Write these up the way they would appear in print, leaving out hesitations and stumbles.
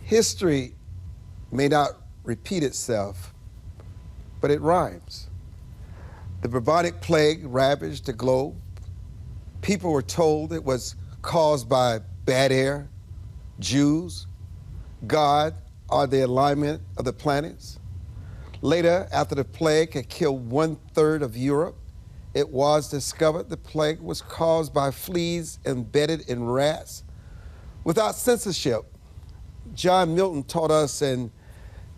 History may not repeat itself, but it rhymes. The bubonic plague ravaged the globe. People were told it was caused by bad air, Jews, God, or the alignment of the planets. Later, after the plague had killed 1/3 of Europe, it was discovered the plague was caused by fleas embedded in rats. Without censorship, John Milton taught us in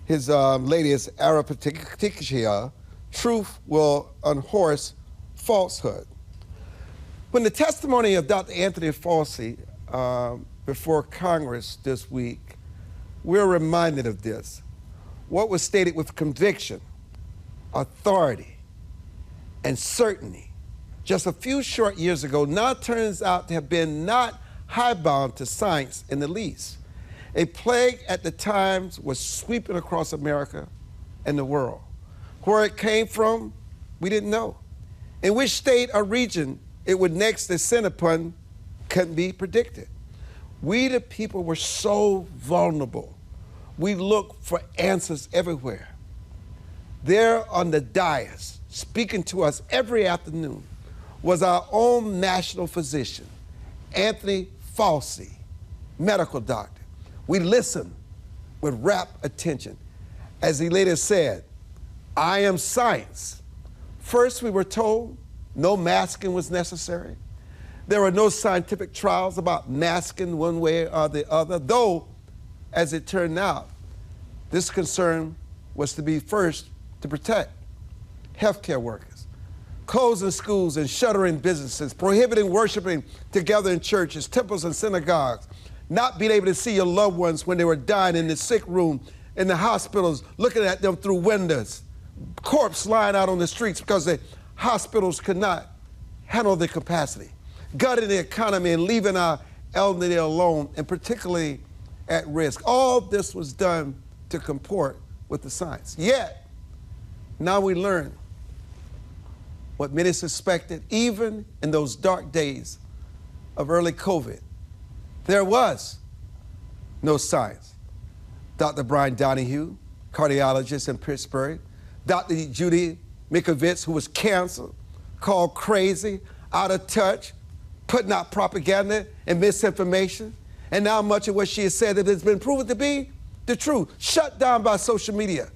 his latest Arithmetica, truth will unhorse falsehood. When the testimony of Dr. Anthony Fauci before Congress this week, we're reminded of this. What was stated with conviction, authority, and certainty just a few short years ago now turns out to have been not highbound to science in the least. A plague at the times was sweeping across America and the world. Where it came from, we didn't know. In which state or region it would next descend upon couldn't be predicted. We, the people, were so vulnerable. We looked for answers everywhere. There on the dais, speaking to us every afternoon, was our own national physician, Anthony Fauci, medical doctor. We listened with rapt attention. As he later said, I am science. First, we were told no masking was necessary. There were no scientific trials about masking one way or the other, though, as it turned out, this concern was to be first to protect healthcare workers, closing schools and shuttering businesses, prohibiting worshiping together in churches, temples, and synagogues, not being able to see your loved ones when they were dying in the sick room, in the hospitals, looking at them through windows, corpses lying out on the streets because the hospitals could not handle the capacity, gutting the economy and leaving our elderly alone, and particularly at risk. All this was done to comport with the science. Yet, now we learn what many suspected, even in those dark days of early COVID. There was no science. Dr. BRYAN DONOHUE, cardiologist in Pittsburgh, Dr. Judy Mikovits, who was canceled, called crazy, out of touch, putting out propaganda and misinformation, and now much of what she has said that has been proven to be the truth, shut down by social media,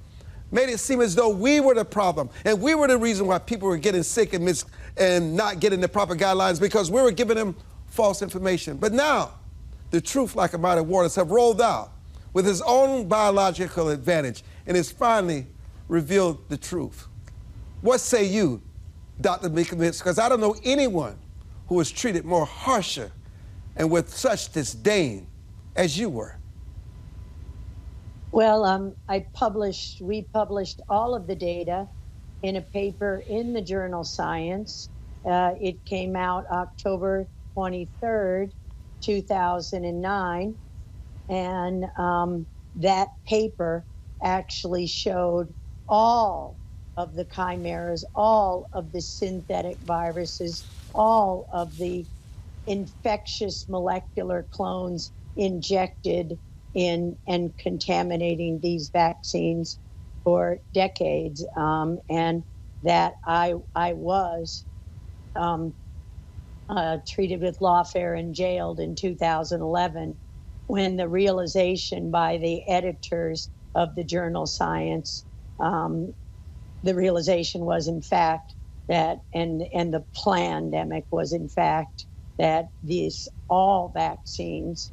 made it seem as though we were the problem and we were the reason why people were getting sick and not getting the proper guidelines because we were giving them false information. But now, the truth, like a mighty waters, have rolled out with its own biological advantage and has finally revealed the truth. What say you, Dr. Mikovits? Because I don't know anyone who was treated more harsher and with such disdain as you were. Well, we published all of the data in a paper in the journal Science. It came out October 23rd, 2009. And that paper actually showed all of the chimeras, all of the synthetic viruses, all of the infectious molecular clones injected in and contaminating these vaccines for decades, and that I was treated with lawfare and jailed in 2011 when the realization by the editors of the journal Science, the realization was in fact that, and the plandemic was in fact that all vaccines,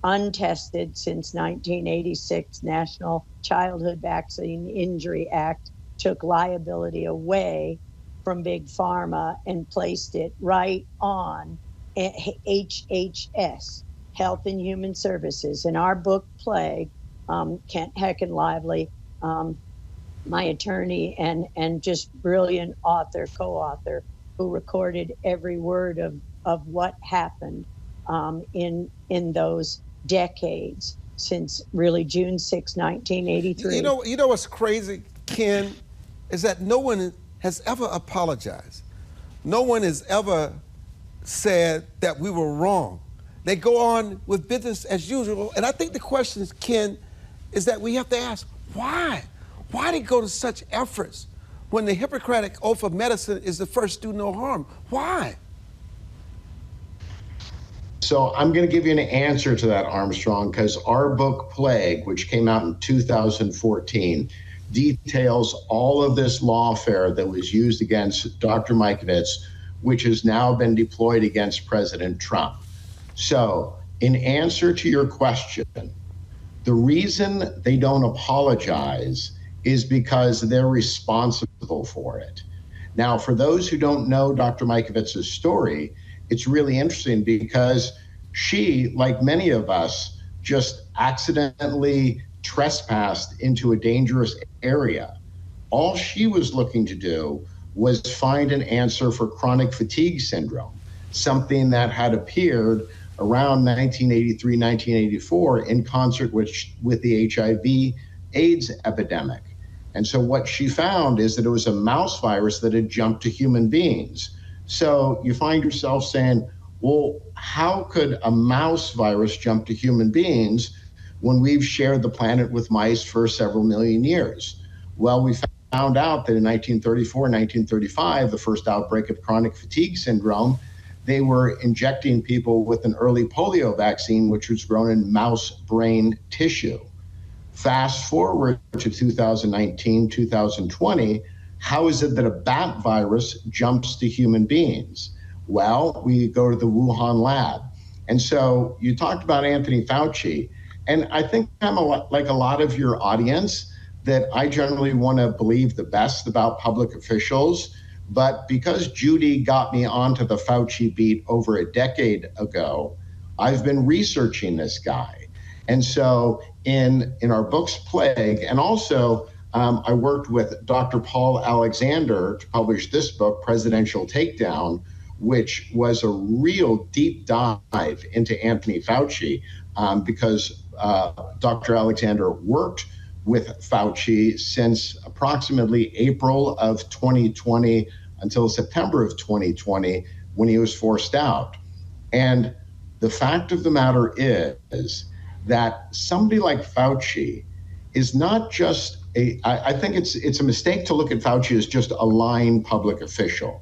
untested since 1986 National Childhood Vaccine Injury Act, took liability away from Big Pharma and placed it right on HHS, Health and Human Services. In our book, Plague, Kent HECKENLIVELY, my attorney and just brilliant author, co-author, who recorded every word of what happened in those decades since really June 6, 1983. You know what's crazy, Ken, is that no one has ever apologized. No one has ever said that we were wrong. They go on with business as usual. And I think the question, Ken, is that we have to ask, why? Why did they go to such efforts when the Hippocratic Oath of Medicine is the first do no harm? Why? So I'm going to give you an answer to that, Armstrong, because our book, Plague, which came out in 2014, details all of this lawfare that was used against Dr. Mikovits, which has now been deployed against President Trump. So in answer to your question, the reason they don't apologize is because they're responsible for it. Now, for those who don't know Dr. Mikovits' story, it's really interesting because she, like many of us, just accidentally trespassed into a dangerous area. All she was looking to do was find an answer for chronic fatigue syndrome, something that had appeared around 1983, 1984 in concert with the HIV/AIDS epidemic. And so what she found is that it was a mouse virus that had jumped to human beings. So you find yourself saying, well, how could a mouse virus jump to human beings when we've shared the planet with mice for several million years? Well, we found out that in 1934, 1935, the first outbreak of chronic fatigue syndrome, they were injecting people with an early polio vaccine, which was grown in mouse brain tissue. Fast forward to 2019, 2020, how is it that a bat virus jumps to human beings? Well, we go to the Wuhan lab. And so you talked about Anthony Fauci, and I think I'm like a lot of your audience, that I generally want to believe the best about public officials. But because Judy got me onto the Fauci beat over a decade ago, I've been researching this guy. And so in our book's Plague, and also I worked with Dr. Paul Alexander to publish this book, Presidential Takedown, which was a real deep dive into Anthony Fauci, because Dr. Alexander worked with Fauci since approximately April of 2020 until September of 2020, when he was forced out. And the fact of the matter is that somebody like Fauci is not just I think it's a mistake to look at Fauci as just a lying public official.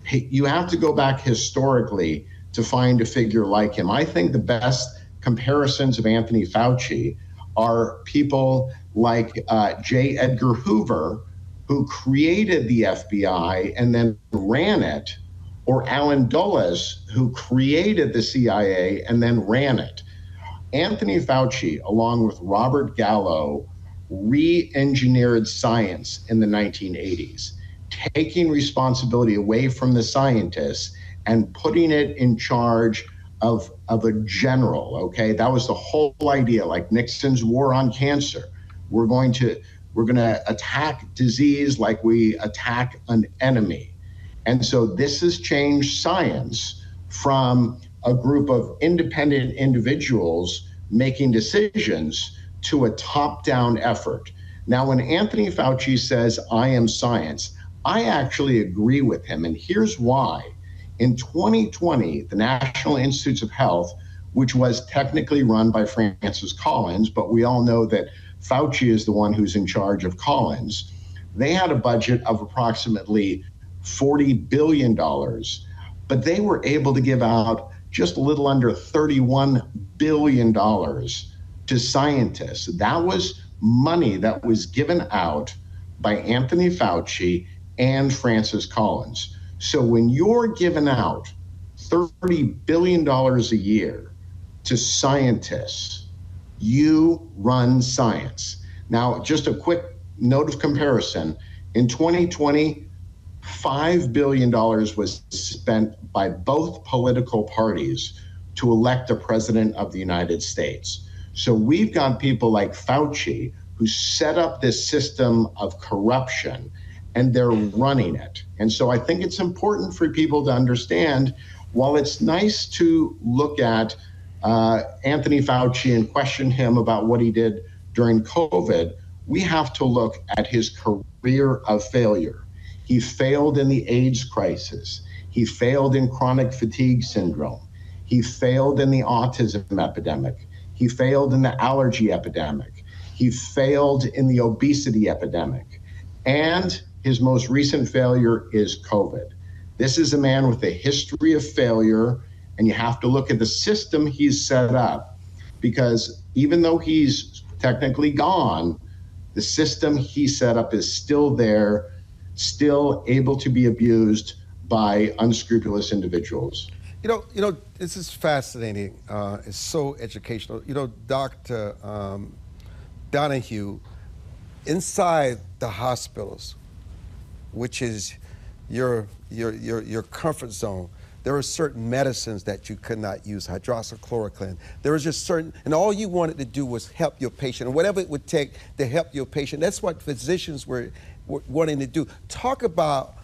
You have to go back historically to find a figure like him. I think the best comparisons of Anthony Fauci are people like J. Edgar Hoover, who created the FBI and then ran it, or Alan Dulles, who created the CIA and then ran it. Anthony Fauci, along with Robert Gallo, re-engineered science in the 1980s, taking responsibility away from the scientists and putting it in charge of a general, okay? That was the whole idea, like Nixon's war on cancer. We're going to attack disease like we attack an enemy. And so this has changed science from a group of independent individuals making decisions to a top-down effort. Now, when Anthony Fauci says, I am science, I actually agree with him, and here's why. In 2020, the National Institutes of Health, which was technically run by Francis Collins, but we all know that Fauci is the one who's in charge of Collins, they had a budget of approximately $40 billion, but they were able to give out just a little under $31 billion to scientists. That was money that was given out by Anthony Fauci and Francis Collins. So when you're giving out $30 billion a year to scientists, you run science. Now, just a quick note of comparison. In 2020, $5 billion was spent by both political parties to elect a president of the United States. So we've got people like Fauci who set up this system of corruption, and they're running it. And so I think it's important for people to understand, while it's nice to look at Anthony Fauci and question him about what he did during COVID, we have to look at his career of failure. He failed in the AIDS crisis. He failed in chronic fatigue syndrome. He failed in the autism epidemic. He failed in the allergy epidemic. He failed in the obesity epidemic. And his most recent failure is COVID. This is a man with a history of failure, and you have to look at the system he's set up, because even though he's technically gone, the system he set up is still there, still able to be abused by unscrupulous individuals. You know, this is fascinating. It's so educational. You know, Dr. Donahue, inside the hospitals, which is your comfort zone, there are certain medicines that you could not use, hydroxychloroquine. There was just certain, and all you wanted to do was help your patient, and whatever it would take to help your patient. That's what physicians were wanting to do. Talk about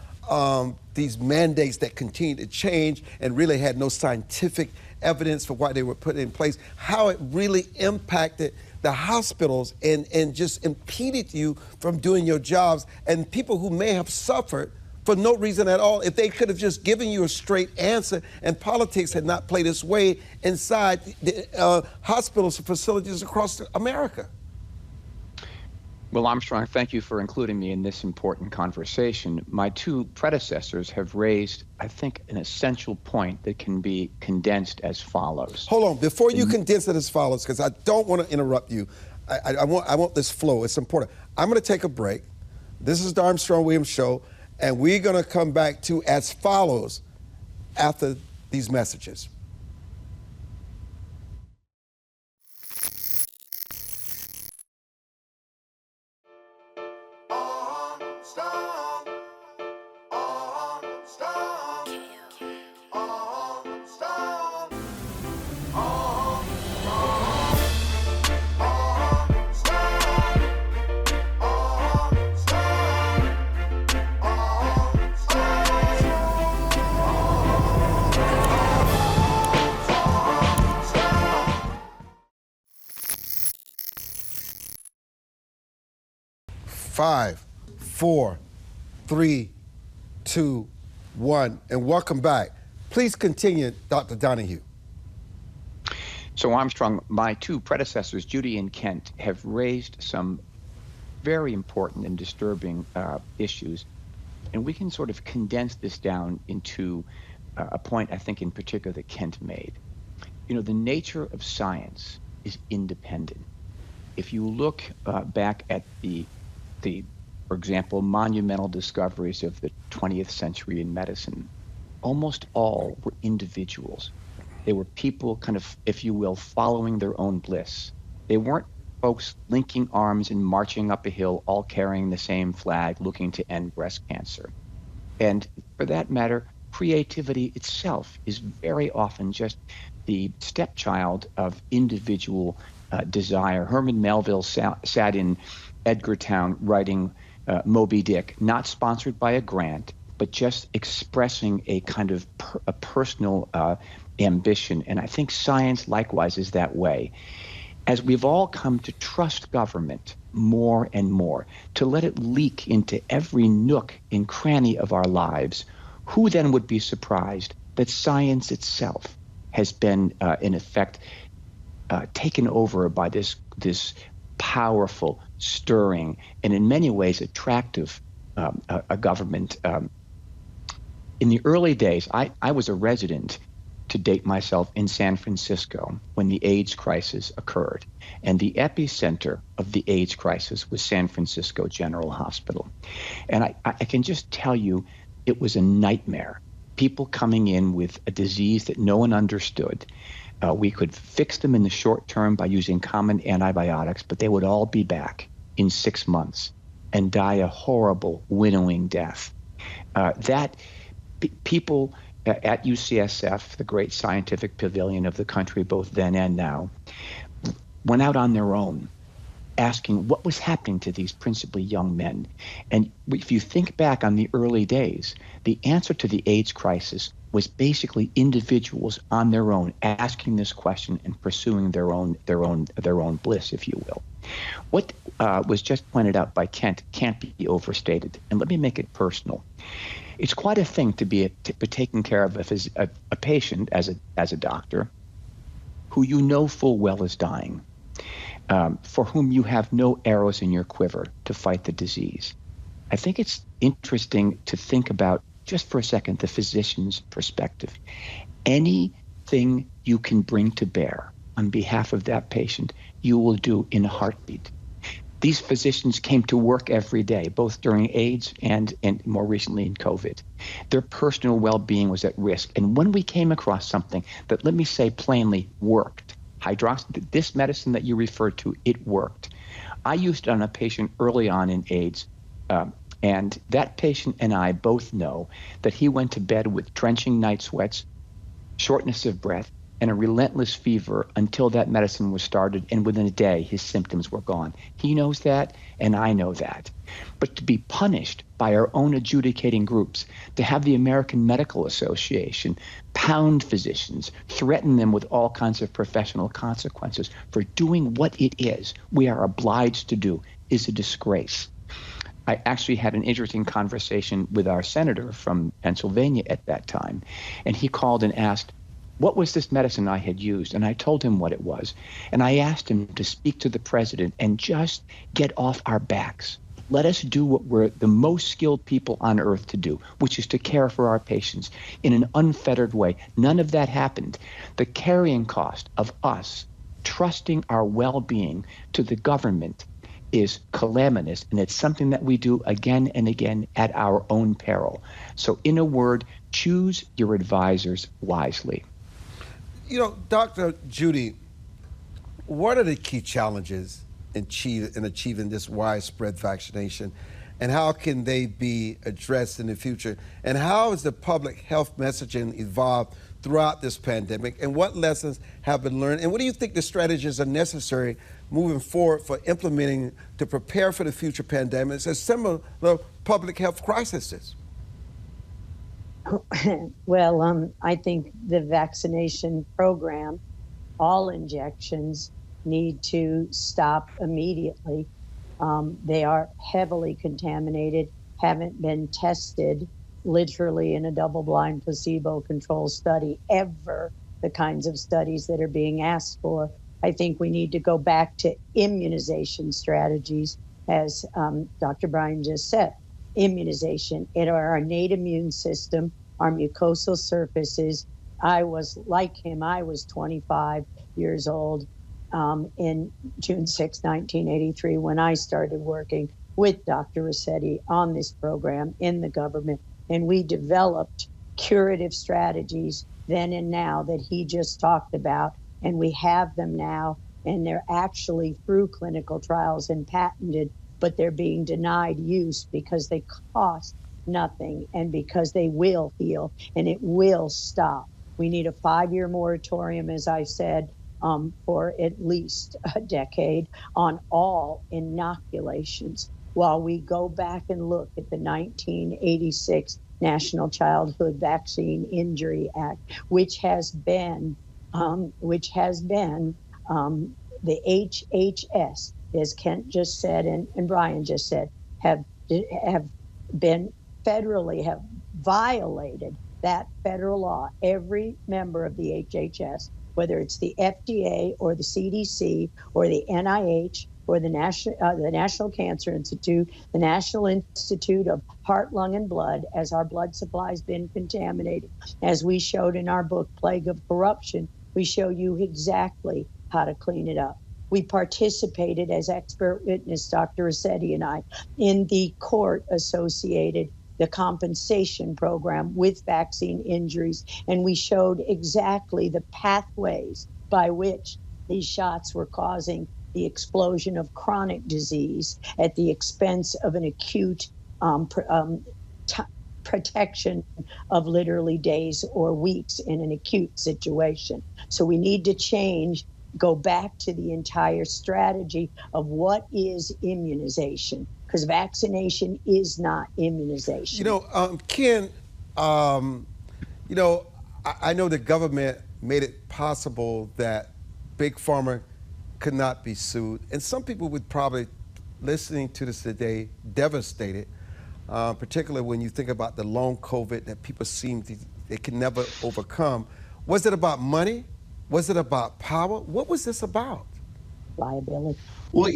these mandates that continue to change and really had no scientific evidence for why they were put in place, how it really impacted the hospitals and just impeded you from doing your jobs, and people who may have suffered for no reason at all, if they could have just given you a straight answer and politics had not played its way inside the hospitals and facilities across America. Well, Armstrong, thank you for including me in this important conversation. My two predecessors have raised, I think, an essential point that can be condensed as follows. Hold on, before you condense it as follows, because I don't want to interrupt you. I want this flow. It's important. I'm going to take a break. This is the Armstrong-Williams Show, and we're going to come back to as follows after these messages. Five, 4, 3, 2, 1, and welcome back. Please continue, Dr. Donahue. So, Armstrong, my two predecessors, Judy and Kent, have raised some very important and disturbing issues, and we can sort of condense this down into a point, I think, in particular that Kent made. You know, the nature of science is independent. If you look back at for example, monumental discoveries of the 20th century in medicine, almost all were individuals. They were people kind of, if you will, following their own bliss. They weren't folks linking arms and marching up a hill, all carrying the same flag, looking to end breast cancer. And for that matter, creativity itself is very often just the stepchild of individual desire. Herman Melville sat in Edgartown writing Moby Dick, not sponsored by a grant, but just expressing a kind of a personal ambition. And I think science likewise is that way. As we've all come to trust government more and more, to let it leak into every nook and cranny of our lives, who then would be surprised that science itself has been, in effect, taken over by this powerful, stirring, and in many ways attractive a government. In the early days, I was a resident, to date myself, in San Francisco when the AIDS crisis occurred. And the epicenter of the AIDS crisis was San Francisco General Hospital. And I can just tell you, it was a nightmare. People coming in with a disease that no one understood. We could fix them in the short term by using common antibiotics, but they would all be back in 6 months and die a horrible, winnowing death. People at UCSF, the great scientific pavilion of the country, both then and now, went out on their own, asking what was happening to these principally young men. And if you think back on the early days, the answer to the AIDS crisis was basically individuals on their own asking this question and pursuing their own bliss, if you will. What was just pointed out by Kent can't be overstated. And let me make it personal. It's quite a thing to be taking care of a patient as a doctor who you know full well is dying, for whom you have no arrows in your quiver to fight the disease. I think it's interesting to think about, just for a second, the physician's perspective. Anything you can bring to bear on behalf of that patient, you will do in a heartbeat. These physicians came to work every day, both during AIDS and more recently in COVID. Their personal well-being was at risk. And when we came across something that, let me say plainly, worked, this medicine that you referred to, it worked. I used it on a patient early on in AIDS, and that patient and I both know that he went to bed with drenching night sweats, shortness of breath, and a relentless fever until that medicine was started, and within a day, his symptoms were gone. He knows that, and I know that. But to be punished by our own adjudicating groups, to have the American Medical Association pound physicians, threaten them with all kinds of professional consequences for doing what it is we are obliged to do, is a disgrace. I actually had an interesting conversation with our senator from Pennsylvania at that time, and he called and asked, what was this medicine I had used? And I told him what it was. And I asked him to speak to the president and just get off our backs. Let us do what we're the most skilled people on earth to do, which is to care for our patients in an unfettered way. None of that happened. The carrying cost of us trusting our well-being to the government is calamitous, and it's something that we do again and again at our own peril. So in a word, choose your advisors wisely. You know, Dr. Judy, what are the key challenges in achieving this widespread vaccination, and how can they be addressed in the future? And how has the public health messaging evolved throughout this pandemic, and what lessons have been learned? And what do you think the strategies are necessary moving forward for implementing to prepare for the future pandemics and similar public health crises? Well, I think the vaccination program, all injections need to stop immediately. They are heavily contaminated, haven't been tested literally in a double-blind placebo-controlled study ever, the kinds of studies that are being asked for. I think we need to go back to immunization strategies, as Dr. Bryan just said. Immunization in our innate immune system, our mucosal surfaces. I was like him. I was 25 years old in June 6, 1983, when I started working with Dr. Rossetti on this program in the government. And we developed curative strategies then and now that he just talked about. And we have them now, and they're actually through clinical trials and patented, but they're being denied use because they cost nothing and because they will heal and it will stop. We need a 5-year moratorium, as I said, for at least a decade on all inoculations while we go back and look at the 1986 National Childhood Vaccine Injury Act, which has been the HHS, as Kent just said and Bryan just said, have been federally, have violated that federal law. Every member of the HHS, whether it's the FDA or the CDC or the NIH or the National Cancer Institute, the National Institute of Heart, Lung, and Blood, as our blood supply has been contaminated. As we showed in our book, Plague of Corruption, we show you exactly how to clean it up. We participated as expert witness, Dr. Rossetti and I, in the court-associated the compensation program with vaccine injuries, and we showed exactly the pathways by which these shots were causing the explosion of chronic disease at the expense of an acute protection of literally days or weeks in an acute situation. So we need to change, go back to the entire strategy of what is immunization, because vaccination is not immunization. Ken, I know the government made it possible that Big Pharma could not be sued. And some people would probably, listening to this today, devastated, particularly when you think about the long COVID that people they can never overcome. Was it about money? Was it about power? What was this about? Liability. Well,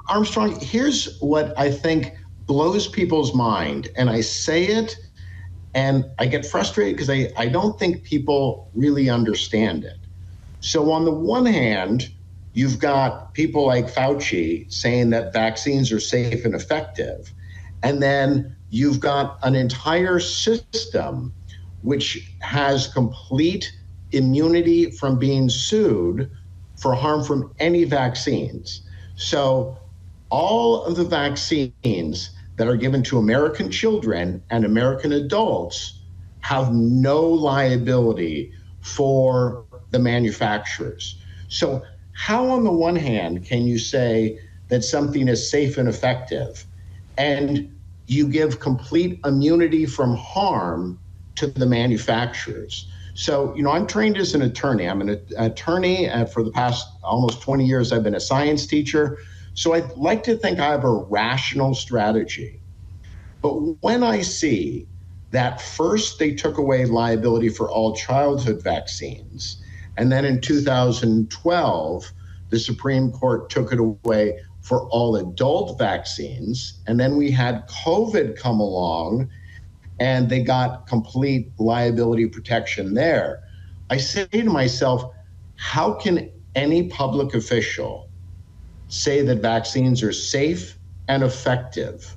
Armstrong, here's what I think blows people's mind. And I say it and I get frustrated because I don't think people really understand it. So on the one hand, you've got people like Fauci saying that vaccines are safe and effective. And then you've got an entire system which has complete immunity from being sued for harm from any vaccines. So all of the vaccines that are given to American children and American adults have no liability for the manufacturers. So how on the one hand can you say that something is safe and effective and you give complete immunity from harm to the manufacturers? So, I'm trained as an attorney. I'm an attorney, and for the past almost 20 years, I've been a science teacher. So I'd like to think I have a rational strategy. But when I see that first they took away liability for all childhood vaccines, and then in 2012, the Supreme Court took it away for all adult vaccines, and then we had COVID come along, and they got complete liability protection there. I say to myself, how can any public official say that vaccines are safe and effective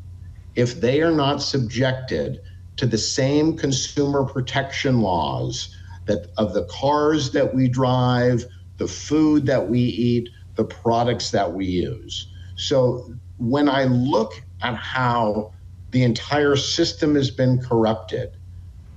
if they are not subjected to the same consumer protection laws that of the cars that we drive, the food that we eat, the products that we use? So when I look at how the entire system has been corrupted,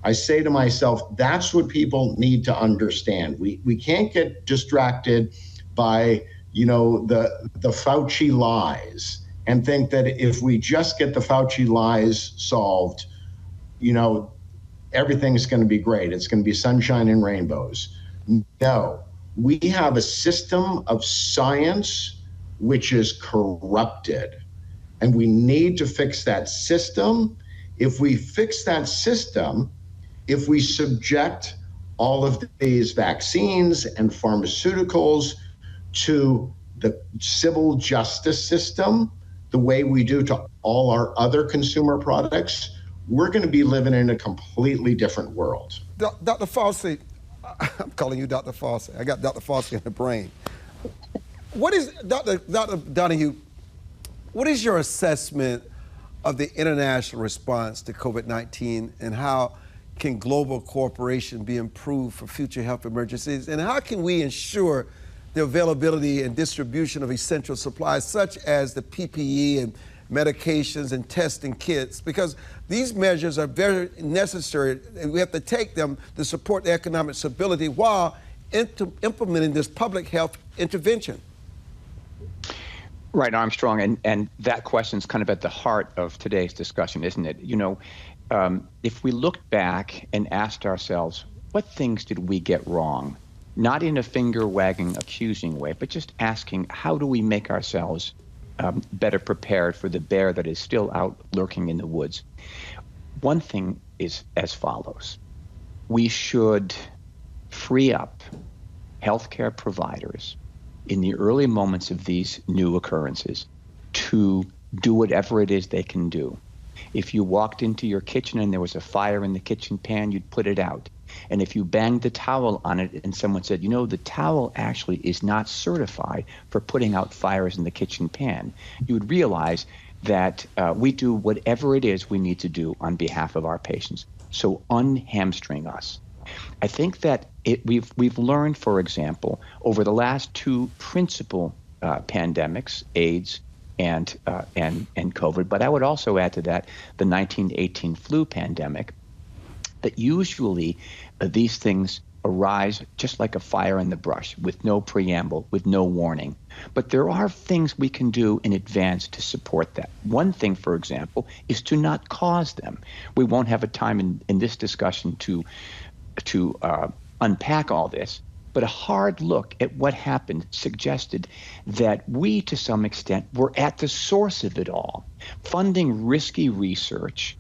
I say to myself, that's what people need to understand. We can't get distracted by, the Fauci lies and think that if we just get the Fauci lies solved, everything's going to be great. It's going to be sunshine and rainbows. No, we have a system of science which is corrupted. And we need to fix that system. If we fix that system, if we subject all of these vaccines and pharmaceuticals to the civil justice system, the way we do to all our other consumer products, we're going to be living in a completely different world. Dr. Fauci, I'm calling you Dr. Fauci. I got Dr. Fauci in the brain. What is, Dr. Donahue, what is your assessment of the international response to COVID-19, and how can global cooperation be improved for future health emergencies? And how can we ensure the availability and distribution of essential supplies such as the PPE and medications and testing kits? Because these measures are very necessary, and we have to take them to support the economic stability while implementing this public health intervention. Right, Armstrong, and that question's kind of at the heart of today's discussion, isn't it? If we looked back and asked ourselves, what things did we get wrong? Not in a finger-wagging, accusing way, but just asking, how do we make ourselves better prepared for the bear that is still out lurking in the woods? One thing is as follows. We should free up healthcare providers in the early moments of these new occurrences to do whatever it is they can do. If you walked into your kitchen and there was a fire in the kitchen pan, you'd put it out. And if you banged the towel on it and someone said, the towel actually is not certified for putting out fires in the kitchen pan, you would realize that we do whatever it is we need to do on behalf of our patients. So unhamstring us. I think that we've learned, for example, over the last two principal pandemics, AIDS and COVID, but I would also add to that the 1918 flu pandemic, that usually these things arise just like a fire in the brush, with no preamble, with no warning. But there are things we can do in advance to support that. One thing, for example, is to not cause them. We won't have a time in this discussion to unpack all this, But a hard look at what happened suggested that we, to some extent, were at the source of it all, funding risky research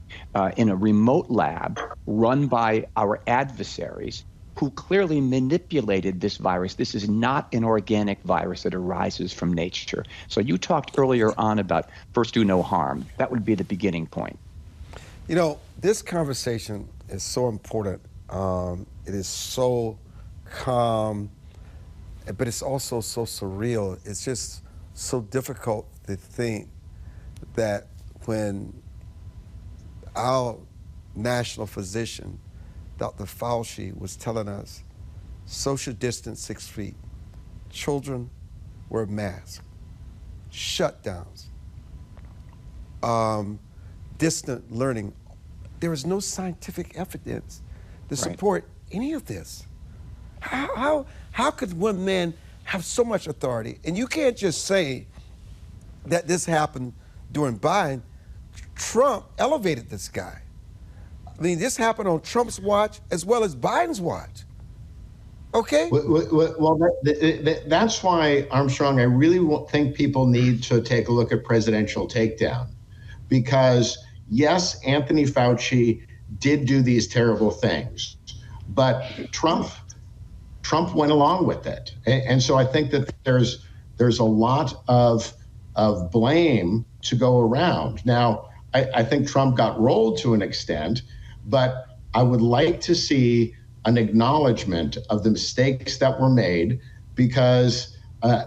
in a remote lab run by our adversaries who clearly manipulated this virus. This is not an organic virus that arises from nature. So you talked earlier on about first do no harm. That would be the beginning point. You know, this conversation is so important. It is so calm, but it's also so surreal. It's just so difficult to think that when our national physician, Dr. Fauci, was telling us social distance 6 feet, children wear masks, shutdowns, distant learning. There is no scientific evidence to support any of this. How could one man have so much authority? And you can't just say that this happened during Biden. Trump elevated this guy. I mean, this happened on Trump's watch as well as Biden's watch. Okay? Well, that's why, Armstrong, I really think people need to take a look at presidential takedown. Because, yes, Anthony Fauci did do these terrible things, but Trump went along with it. And so I think that there's a lot of blame to go around. Now, I think Trump got rolled to an extent, but I would like to see an acknowledgement of the mistakes that were made, because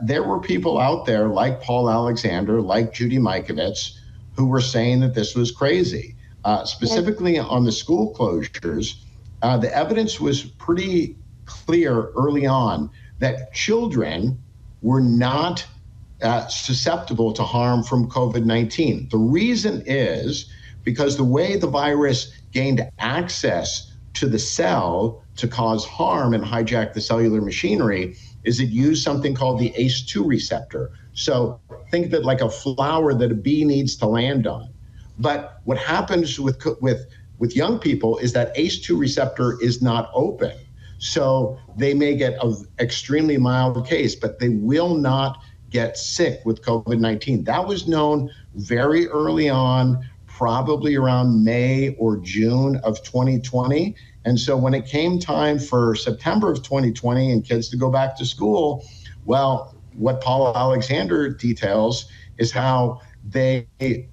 there were people out there like Paul Alexander, like Judy Mikovits, who were saying that this was crazy. Specifically on the school closures, the evidence was pretty clear early on that children were not susceptible to harm from COVID-19. The reason is because the way the virus gained access to the cell to cause harm and hijack the cellular machinery is it used something called the ACE2 receptor. So think of it like a flower that a bee needs to land on. But what happens with young people is that ACE2 receptor is not open. So they may get an extremely mild case, but they will not get sick with COVID-19. That was known very early on, probably around May or June of 2020. And so when it came time for September of 2020 and kids to go back to school, well, what Paul Alexander details is how they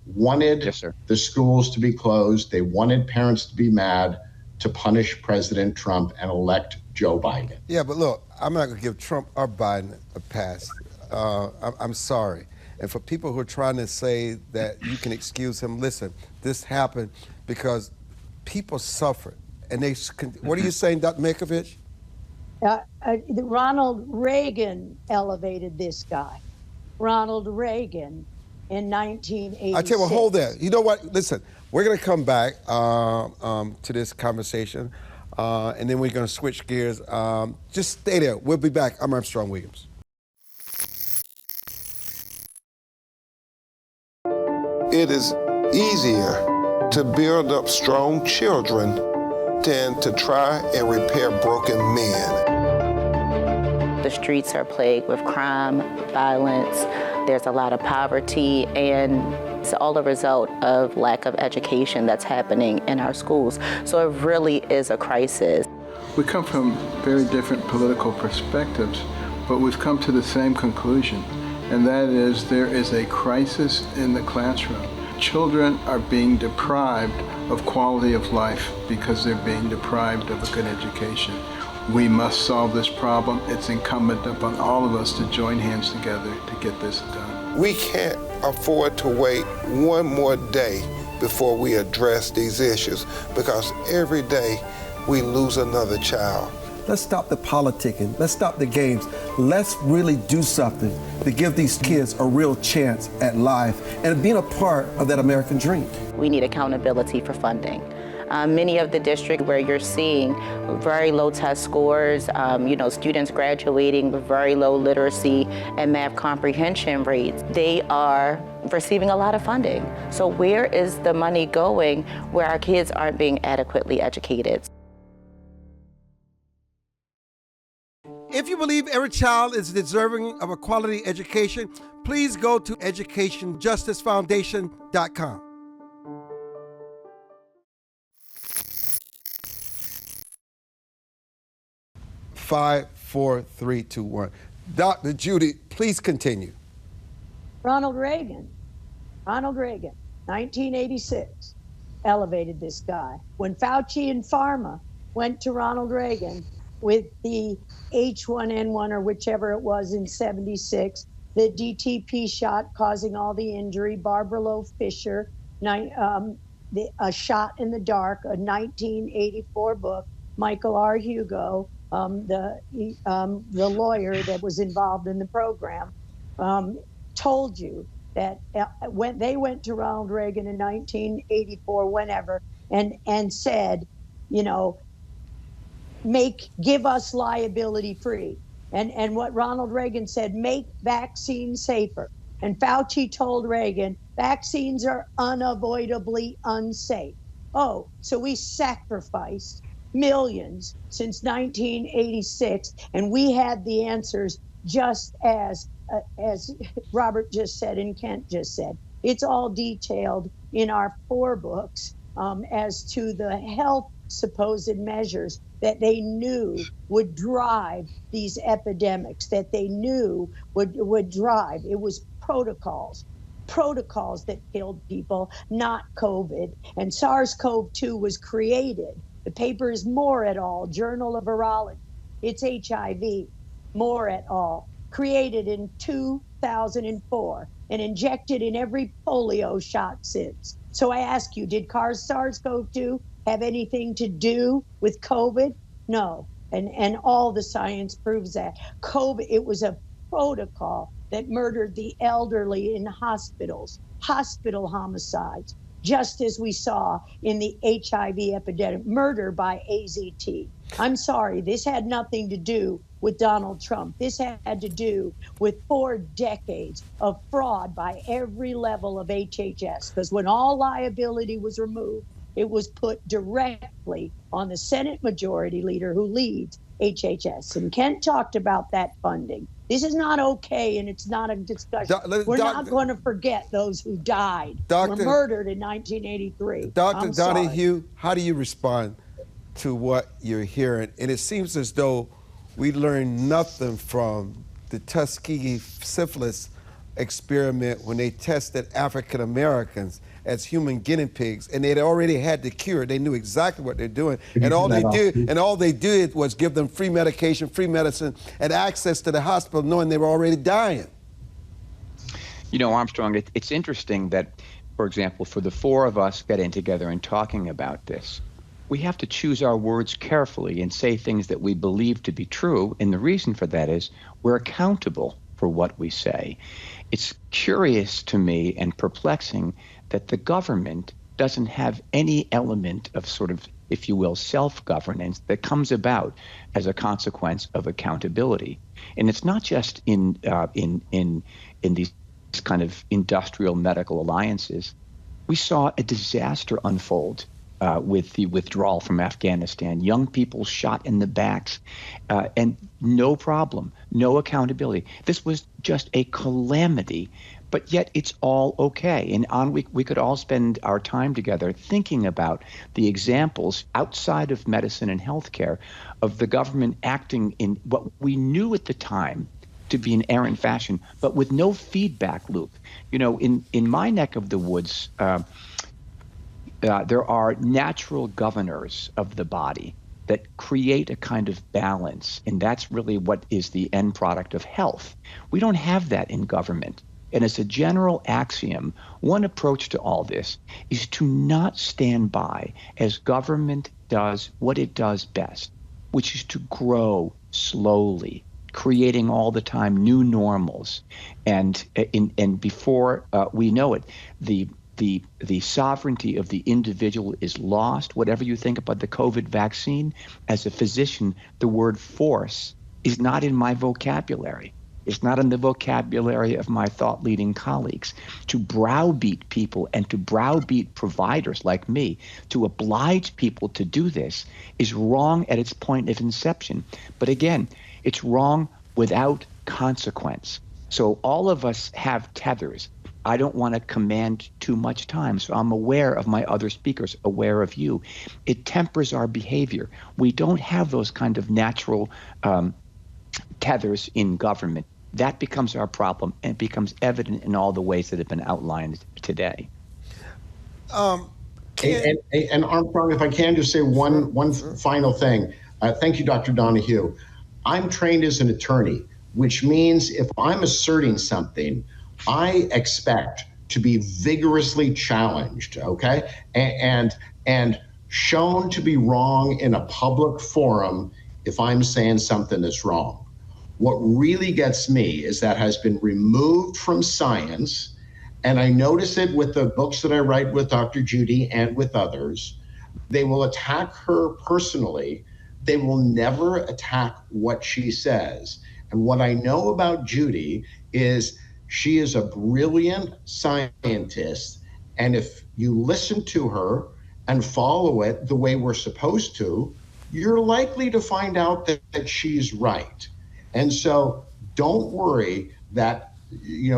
wanted the schools to be closed. They wanted parents to be mad to punish President Trump and elect Joe Biden. Yeah, but look, I'm not going to give Trump or Biden a pass. I'm sorry. And for people who are trying to say that you can excuse him, listen, this happened because people suffered. And they, what are you saying, Dr. Mikovits? Ronald Reagan elevated this guy. Ronald Reagan in 1986. I tell you what, hold there. You know what? Listen, we're going to come back to this conversation, and then we're going to switch gears. Just stay there. We'll be back. I'm Armstrong Williams. It is easier to build up strong children than to try and repair broken men. The streets are plagued with crime, violence. There's a lot of poverty, and it's all a result of lack of education that's happening in our schools. So it really is a crisis. We come from very different political perspectives, but we've come to the same conclusion, and that is there is a crisis in the classroom. Children are being deprived of quality of life because they're being deprived of a good education. We must solve this problem. It's incumbent upon all of us to join hands together to get this done. We can't afford to wait one more day before we address these issues, because every day we lose another child. Let's stop the politicking. Let's stop the games. Let's really do something to give these kids a real chance at life and being a part of that American dream. We need accountability for funding. Many of the districts where you're seeing very low test scores, students graduating with very low literacy and math comprehension rates, they are receiving a lot of funding. So where is the money going where our kids aren't being adequately educated? If you believe every child is deserving of a quality education, please go to educationjusticefoundation.com. Five, four, three, two, one. Dr. Judy, please continue. Ronald Reagan, 1986, elevated this guy. When Fauci and Pharma went to Ronald Reagan with the H1N1 or whichever it was in 76, the DTP shot causing all the injury, Barbara Loe Fisher, A Shot in the Dark, a 1984 book, Michael R. Hugo, the lawyer that was involved in the program, told you that when they went to Ronald Reagan in 1984, whenever, and said, you know, give us liability free. And what Ronald Reagan said, make vaccines safer. And Fauci told Reagan, vaccines are unavoidably unsafe. Oh, so we sacrificed millions since 1986, and we had the answers just as Robert just said and Kent just said. It's all detailed in our 4 books as to the health supposed measures that they knew would drive these epidemics, that they knew would drive. It was protocols that killed people, not COVID. And SARS-CoV-2 was created. The paper is Moore et al., Journal of Virology. It's HIV, Moore et al., created in 2004 and injected in every polio shot since. So I ask you, did SARS-CoV-2 have anything to do with COVID? No. And all the science proves that. COVID, it was a protocol that murdered the elderly in hospitals, hospital homicides, just as we saw in the HIV epidemic, murder by AZT. I'm sorry, this had nothing to do with Donald Trump. This had to do with 4 decades of fraud by every level of HHS, because when all liability was removed, it was put directly on the Senate Majority Leader who leads HHS. And Kent talked about that funding. This is not okay, and it's not a discussion. We're not going to forget those who died, were murdered in 1983. Dr. Donahue, how do you respond to what you're hearing? And it seems as though we learned nothing from the Tuskegee syphilis experiment when they tested African Americans as human guinea pigs, and they'd already had the cure. They knew exactly what they're doing, and all they did was give them free medication, free medicine, and access to the hospital, knowing they were already dying. You know, Armstrong, it's interesting that, for example, for the 4 of us getting together and talking about this, we have to choose our words carefully and say things that we believe to be true, and the reason for that is we're accountable for what we say. It's curious to me and perplexing that the government doesn't have any element of sort of, if you will, self-governance that comes about as a consequence of accountability. And it's not just in these kind of industrial medical alliances. We saw a disaster unfold with the withdrawal from Afghanistan, young people shot in the backs, and no problem, no accountability. This was just a calamity, but yet it's all okay. And we could all spend our time together thinking about the examples outside of medicine and healthcare of the government acting in what we knew at the time to be an errant fashion, but with no feedback loop. You know, in my neck of the woods, there are natural governors of the body that create a kind of balance, and that's really what is the end product of health. We don't have that in government. And as a general axiom, one approach to all this is to not stand by as government does what it does best, which is to grow slowly, creating all the time new normals. And before we know it, the sovereignty of the individual is lost. Whatever you think about the COVID vaccine, as a physician, the word force is not in my vocabulary. It's not in the vocabulary of my thought-leading colleagues. To browbeat people and to browbeat providers like me, to oblige people to do this, is wrong at its point of inception. But again, It's wrong without consequence. So all of us have tethers. I don't want to command too much time, so I'm aware of my other speakers, aware of you. It tempers our behavior. We don't have those kind of natural tethers in government. That becomes our problem, and it becomes evident in all the ways that have been outlined today. And Armstrong, if I can just say one final thing. Thank you, Dr. Donahue. I'm trained as an attorney, which means if I'm asserting something, I expect to be vigorously challenged, okay? And shown to be wrong in a public forum if I'm saying something that's wrong. What really gets me is that has been removed from science, and I notice it with the books that I write with Dr. Judy and with others. They will attack her personally. They will never attack what she says. And what I know about Judy is she is a brilliant scientist. And if you listen to her and follow it the way we're supposed to, you're likely to find out that she's right. And so don't worry that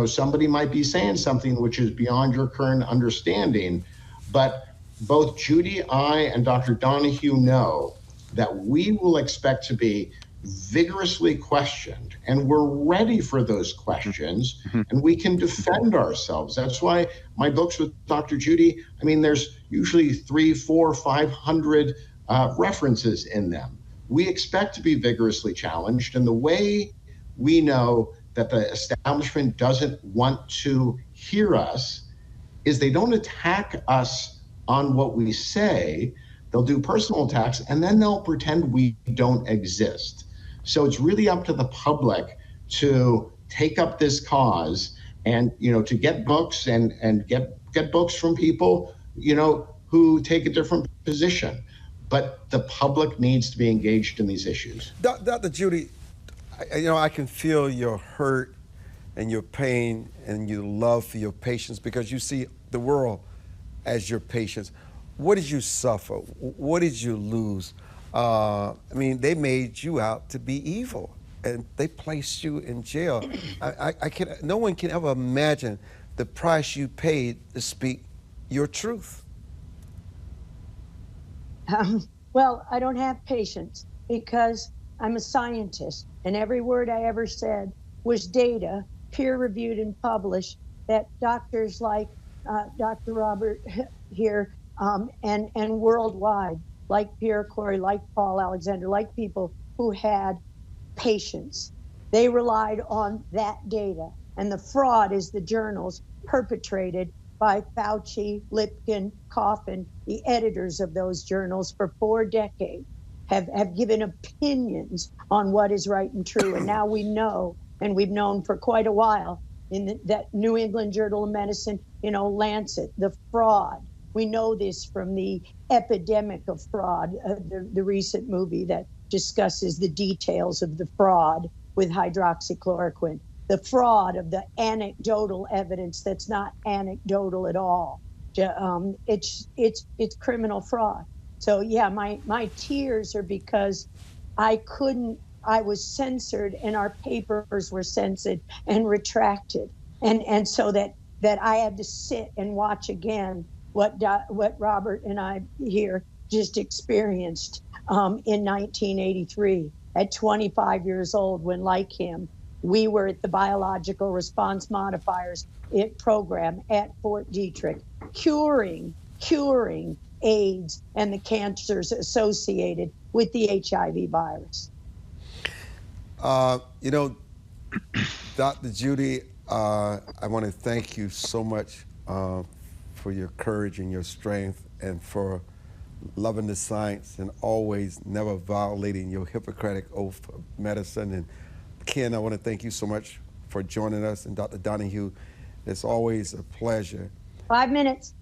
somebody might be saying something which is beyond your current understanding. But both Judy, I, and Dr. Donahue know that we will expect to be vigorously questioned, and we're ready for those questions, and we can defend ourselves. That's why my books with Dr. Judy, there's usually 300, 400, 500 references in them. We expect to be vigorously challenged, and the way we know that the establishment doesn't want to hear us is they don't attack us on what we say. They'll do personal attacks, and then they'll pretend we don't exist. So it's really up to the public to take up this cause and, to get books and get books from people, who take a different position. But the public needs to be engaged in these issues. Dr. Judy, I can feel your hurt and your pain and your love for your patients because you see the world as your patients. What did you suffer? What did you lose? They made you out to be evil, and they placed you in jail. No one can ever imagine the price you paid to speak your truth. Well, I don't have patience because I'm a scientist, and every word I ever said was data, peer-reviewed and published, that doctors like Dr. Robert here and worldwide, like Pierre Corey, like Paul Alexander, like people who had patience. They relied on that data. And the fraud is the journals perpetrated by Fauci, Lipkin, Coffin, the editors of those journals for 4 decades have given opinions on what is right and true. And now we know, and we've known for quite a while, in that New England Journal of Medicine, Lancet, the fraud. We know this from the epidemic of fraud, the recent movie that discusses the details of the fraud with hydroxychloroquine, the fraud of the anecdotal evidence that's not anecdotal at all. It's criminal fraud. So yeah, my tears are because I was censored and our papers were censored and retracted. And so that I had to sit and watch again what Robert and I here just experienced in 1983 at 25 years old, when, like him, we were at the Biological Response Modifiers program at Fort Detrick, curing AIDS and the cancers associated with the HIV virus. Dr. Judy, I want to thank you so much for your courage and your strength, and for loving the science and always never violating your Hippocratic oath of medicine. And Ken, I want to thank you so much for joining us. And Dr. Donahue, it's always a pleasure. 5 minutes.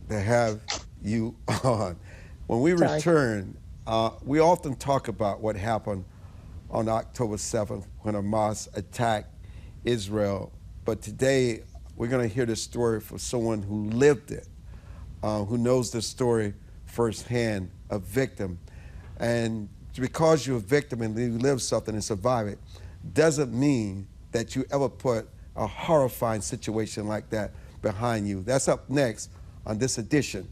To have you on. When we return, we often talk about what happened on October 7th when Hamas attacked Israel. But today, we're going to hear the story from someone who lived it, who knows the story firsthand, a victim. And because you're a victim and you live something and survive it, doesn't mean that you ever put a horrifying situation like that behind you. That's up next on this edition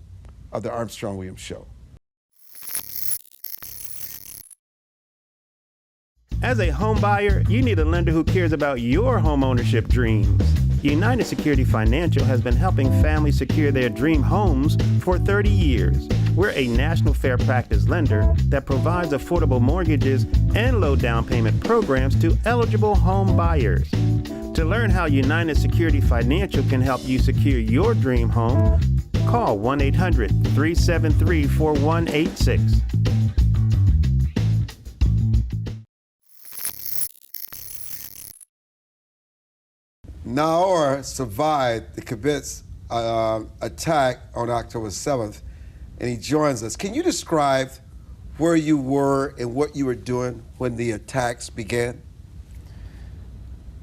of the Armstrong-Williams Show. As a home buyer, you need a lender who cares about your home ownership dreams. United Security Financial has been helping families secure their dream homes for 30 years. We're a national fair practice lender that provides affordable mortgages and low down payment programs to eligible home buyers. To learn how United Security Financial can help you secure your dream home, call 1-800-373-4186. NAOR survived the Kibbutz attack on October 7th, and he joins us. Can you describe where you were and what you were doing when the attacks began?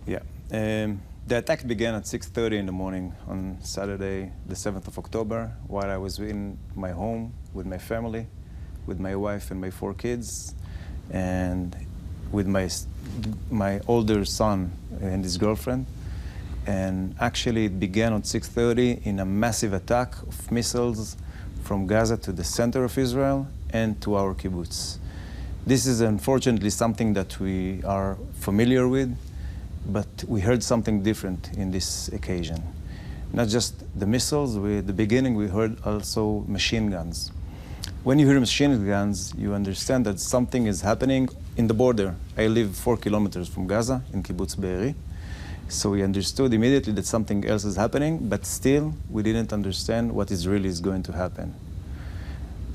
Yeah. The attack began at 6:30 in the morning on Saturday, the 7th of October, while I was in my home with my family, with my wife and my 4 kids, and with my older son and his girlfriend. And actually it began at 6:30 in a massive attack of missiles from Gaza to the center of Israel and to our kibbutz. This is unfortunately something that we are familiar with, but we heard something different in this occasion. Not just the missiles, at the beginning we heard also machine guns. When you hear machine guns, you understand that something is happening in the border. I live 4 kilometers from Gaza in Kibbutz Be'eri. So we understood immediately that something else is happening, but still we didn't understand what is really going to happen.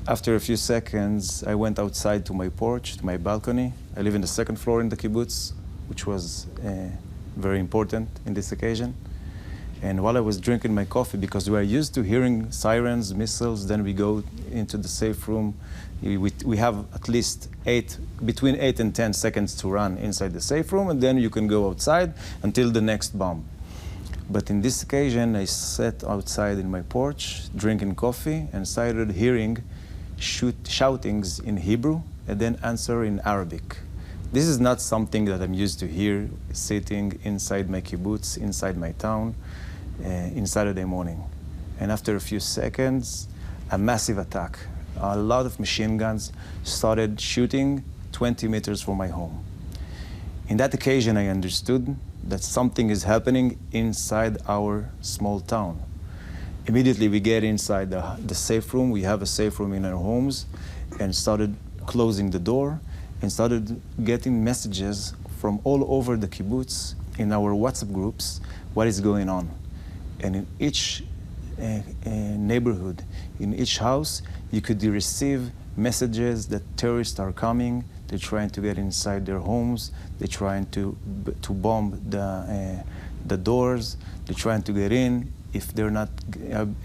After a few seconds, I went outside to my porch, to my balcony. I live in the 2nd floor in the kibbutz, which was very important in this occasion. And while I was drinking my coffee, because we are used to hearing sirens, missiles, then we go into the safe room. We have at least between 8 and 10 seconds to run inside the safe room, and then you can go outside until the next bomb. But in this occasion, I sat outside in my porch, drinking coffee, and started hearing shoutings in Hebrew, and then answer in Arabic. This is not something that I'm used to hear sitting inside my kibbutz, inside my town, in Saturday morning. And after a few seconds, a massive attack. A lot of machine guns started shooting 20 meters from my home. In that occasion, I understood that something is happening inside our small town. Immediately, we get inside the safe room. We have a safe room in our homes, and started closing the door, and started getting messages from all over the kibbutz in our WhatsApp groups, what is going on. And in each neighborhood, in each house, you could receive messages that terrorists are coming. They're trying to get inside their homes. They're trying to bomb the doors. They're trying to get in. If they're not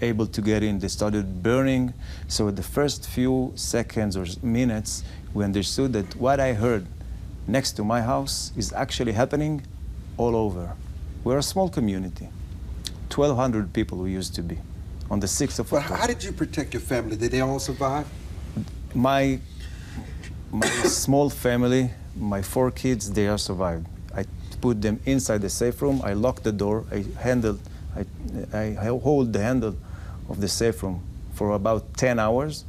able to get in, they started burning. So at the first few seconds or minutes, we understood that what I heard next to my house is actually happening all over. We're a small community. 1,200 people we used to be on the 6th of October. But how did you protect your family? Did they all survive? My small family, my 4 kids, they all survived. I put them inside the safe room. I locked the door. I hold the handle of the safe room for about 10 hours.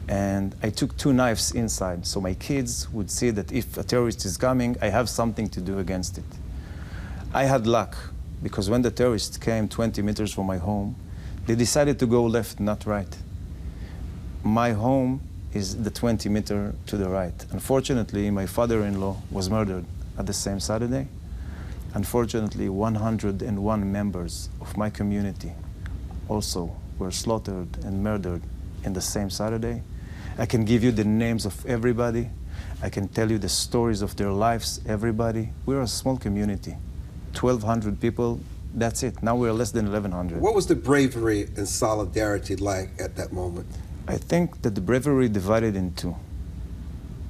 And I took 2 knives inside, so my kids would see that if a terrorist is coming, I have something to do against it. I had luck, because when the terrorists came 20 meters from my home, they decided to go left, not right. My home is the 20 meter to the right. Unfortunately, my father-in-law was murdered at the same Saturday. Unfortunately, 101 members of my community also were slaughtered and murdered in the same Saturday. I can give you the names of everybody. I can tell you the stories of their lives, everybody. We're a small community, 1,200 people, that's it. Now we're less than 1,100. What was the bravery and solidarity like at that moment? I think that the bravery divided in 2.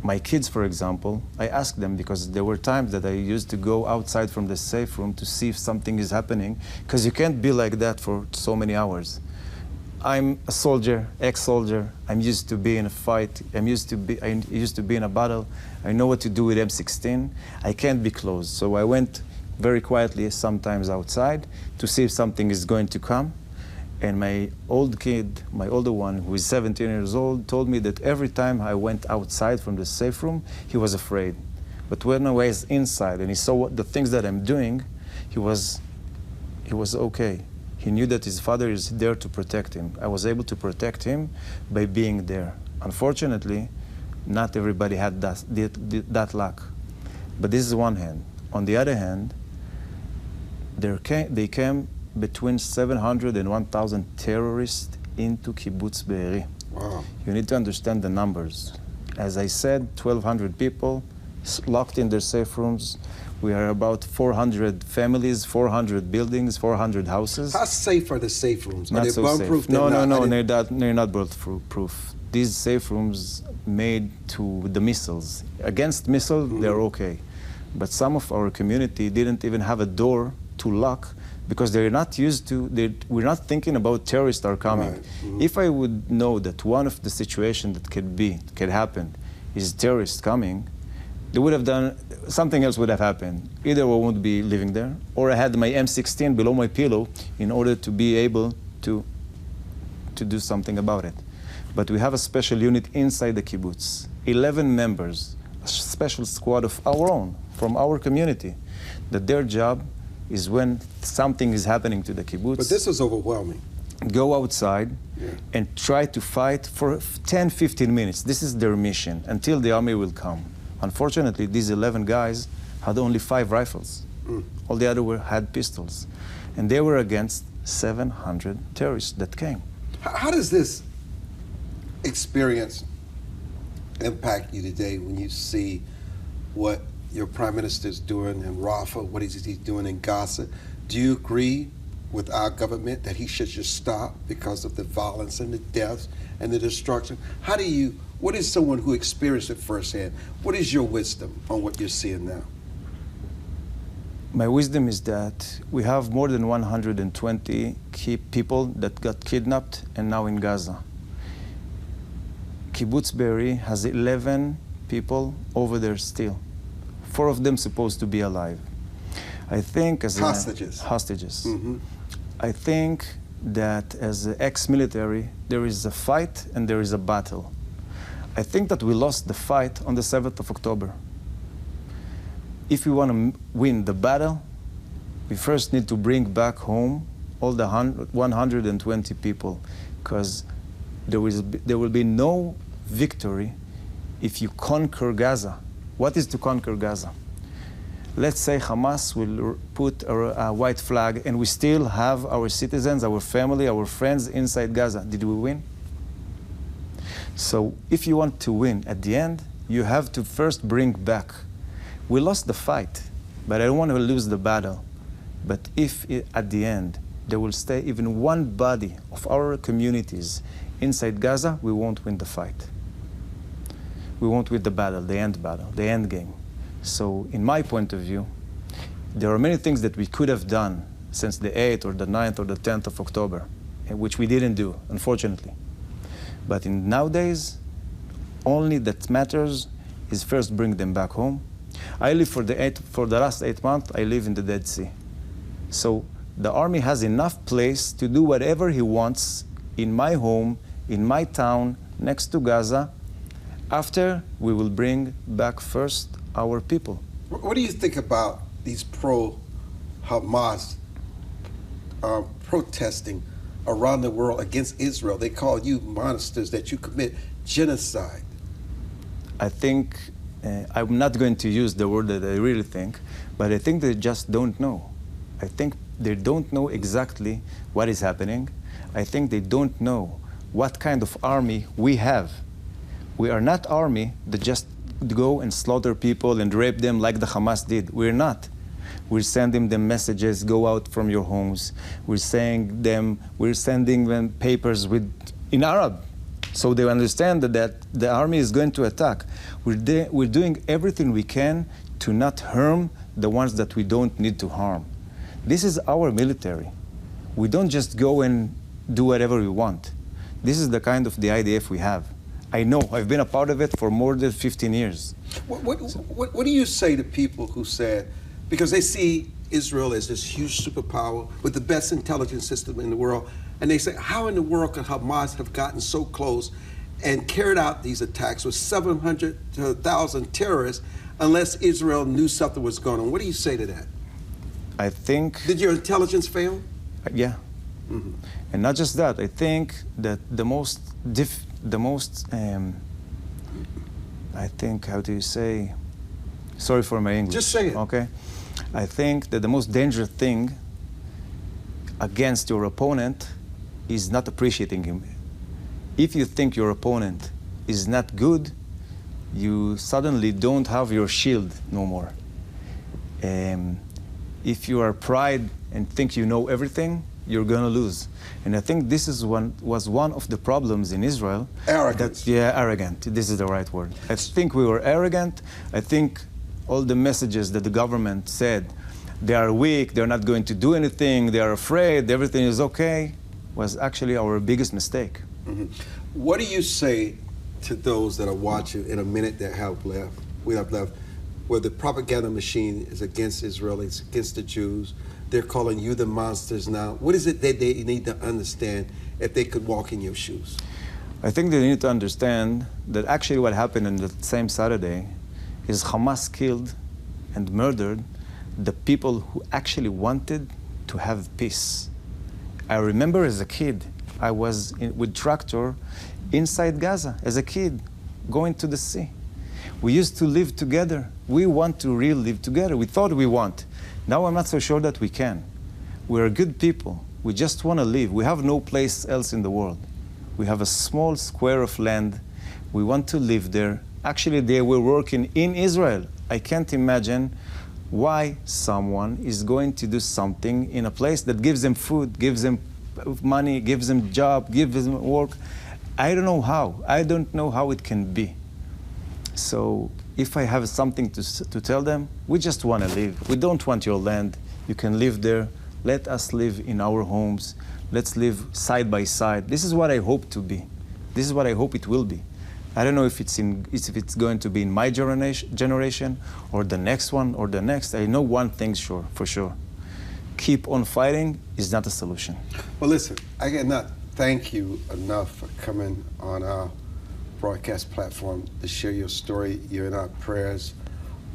My kids, for example, I asked them, because there were times that I used to go outside from the safe room to see if something is happening, because you can't be like that for so many hours. I'm a soldier, ex-soldier. I'm used to be in a fight. I used to be in a battle. I know what to do with M16. I can't be close. So I went very quietly, sometimes outside, to see if something is going to come. And my old kid, my older one, who is 17 years old, told me that every time I went outside from the safe room, he was afraid. But when I was inside and he saw the things that I'm doing, he was okay. He knew that his father is there to protect him. I was able to protect him by being there. Unfortunately, not everybody had that luck. But this is one hand. On the other hand, they came between 700 and 1,000 terrorists into Kibbutz Be'eri. Wow. You need to understand the numbers. As I said, 1,200 people locked in their safe rooms. We are about 400 families, 400 buildings, 400 houses. How safe are the safe rooms? Are Not they so bomb-proof? safe. No, they're not bulletproof. These safe rooms made to the missiles. Against missiles, they're okay. But some of our community didn't even have a door to lock because they're not used to, we're not thinking about terrorists are coming. Right. If I would know that one of the situations that could happen is terrorists coming, they would have done, something else would have happened. Either I won't be living there, or I had my M16 below my pillow in order to be able to do something about it. But we have a special unit inside the kibbutz, 11 members, a special squad of our own, from our community, that their job is when something is happening to the kibbutz. But this is overwhelming. Go outside and try to fight for 10, 15 minutes. This is their mission, until the army will come. Unfortunately, these 11 guys had only 5 rifles. All the others had pistols. And they were against 700 terrorists that came. How does this experience impact you today when you see what your prime minister is doing in Rafah, what is he doing in Gaza? Do you agree with our government that he should just stop because of the violence and the deaths and the destruction? What is someone who experienced it firsthand? What is your wisdom on what you're seeing now? My wisdom is that we have more than 120 people that got kidnapped and now in Gaza. Kibbutz Be'eri has 11 people over there still. 4 of them supposed to be alive. I think as hostages. Hostages. I think that as an ex-military, there is a fight and there is a battle. I think that we lost the fight on the 7th of October. If we want to win the battle, we first need to bring back home all the 120 people, because there will be no victory if you conquer Gaza. What is to conquer Gaza? Let's say Hamas will put a white flag and we still have our citizens, our family, our friends inside Gaza. Did we win? So if you want to win at the end, you have to first bring back. We lost the fight, but I don't want to lose the battle. But if at the end there will stay even one body of our communities inside Gaza, we won't win the fight. We won't win the battle, the end game. So in my point of view, there are many things that we could have done since the 8th or the 9th or the 10th of October, which we didn't do, unfortunately. But nowadays, only that matters is first bring them back home. I live for the last 8 months, I live in the Dead Sea. So the army has enough place to do whatever he wants in my home, in my town, next to Gaza. After, we will bring back first our people. What do you think about these pro-Hamas protesting around the world against Israel? They call you monsters, that you commit genocide. I think, I'm not going to use the word that I really think, but I think they just don't know. I think they don't know exactly what is happening. I think they don't know what kind of army we have. We are not army that just go and slaughter people and rape them like the Hamas did. We're not. We're sending them messages, go out from your homes. We're sending them papers in Arab, so they understand that the army is going to attack. We're doing everything we can to not harm the ones that we don't need to harm. This is our military. We don't just go and do whatever we want. This is the kind of the IDF we have. I know, I've been a part of it for more than 15 years. What do you say to people who said, because they see Israel as this huge superpower with the best intelligence system in the world, and they say, how in the world could Hamas have gotten so close and carried out these attacks with 700 to 1,000 terrorists unless Israel knew something was going on? What do you say to that? I think... Did your intelligence fail? Yeah. Mm-hmm. And not just that, I think that I think, how do you say, sorry for my English. Just say it. Okay. I think that the most dangerous thing against your opponent is not appreciating him. If you think your opponent is not good, you suddenly don't have your shield no more. If you are pride and think you know everything, you're gonna lose. And I think this is was one of the problems in Israel. Arrogance. Arrogant. This is the right word. I think we were arrogant. I think all the messages that the government said, they are weak, they're not going to do anything, they are afraid, everything is okay, was actually our biggest mistake. Mm-hmm. What do you say to those that are watching in a minute that we have left, where the propaganda machine is against Israelis, against the Jews? They're calling you the monsters now. What is it that they need to understand if they could walk in your shoes? I think they need to understand that actually what happened on the same Saturday is Hamas killed and murdered the people who actually wanted to have peace. I remember as a kid, I was with tractor inside Gaza as a kid, going to the sea. We used to live together. We want to really live together. We thought we want. Now I'm not so sure that we can. We're good people. We just want to live. We have no place else in the world. We have a small square of land. We want to live there. Actually, they were working in Israel. I can't imagine why someone is going to do something in a place that gives them food, gives them money, gives them job, gives them work. I don't know how. I don't know how it can be. So if I have something to tell them, we just want to live. We don't want your land. You can live there. Let us live in our homes. Let's live side by side. This is what I hope to be. This is what I hope it will be. I don't know if it's going to be in my generation or the next one or the next. I know one thing for sure. Keep on fighting is not a solution. Well, listen, I cannot thank you enough for coming on our broadcast platform to share your story. You're in our prayers.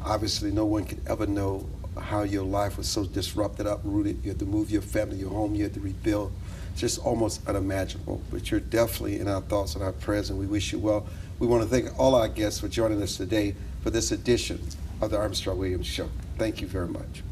Obviously, no one could ever know how your life was so disrupted, uprooted. You had to move your family, your home, you had to rebuild. It's just almost unimaginable. But you're definitely in our thoughts and our prayers, and we wish you well. We want to thank all our guests for joining us today for this edition of the Armstrong Williams Show. Thank you very much.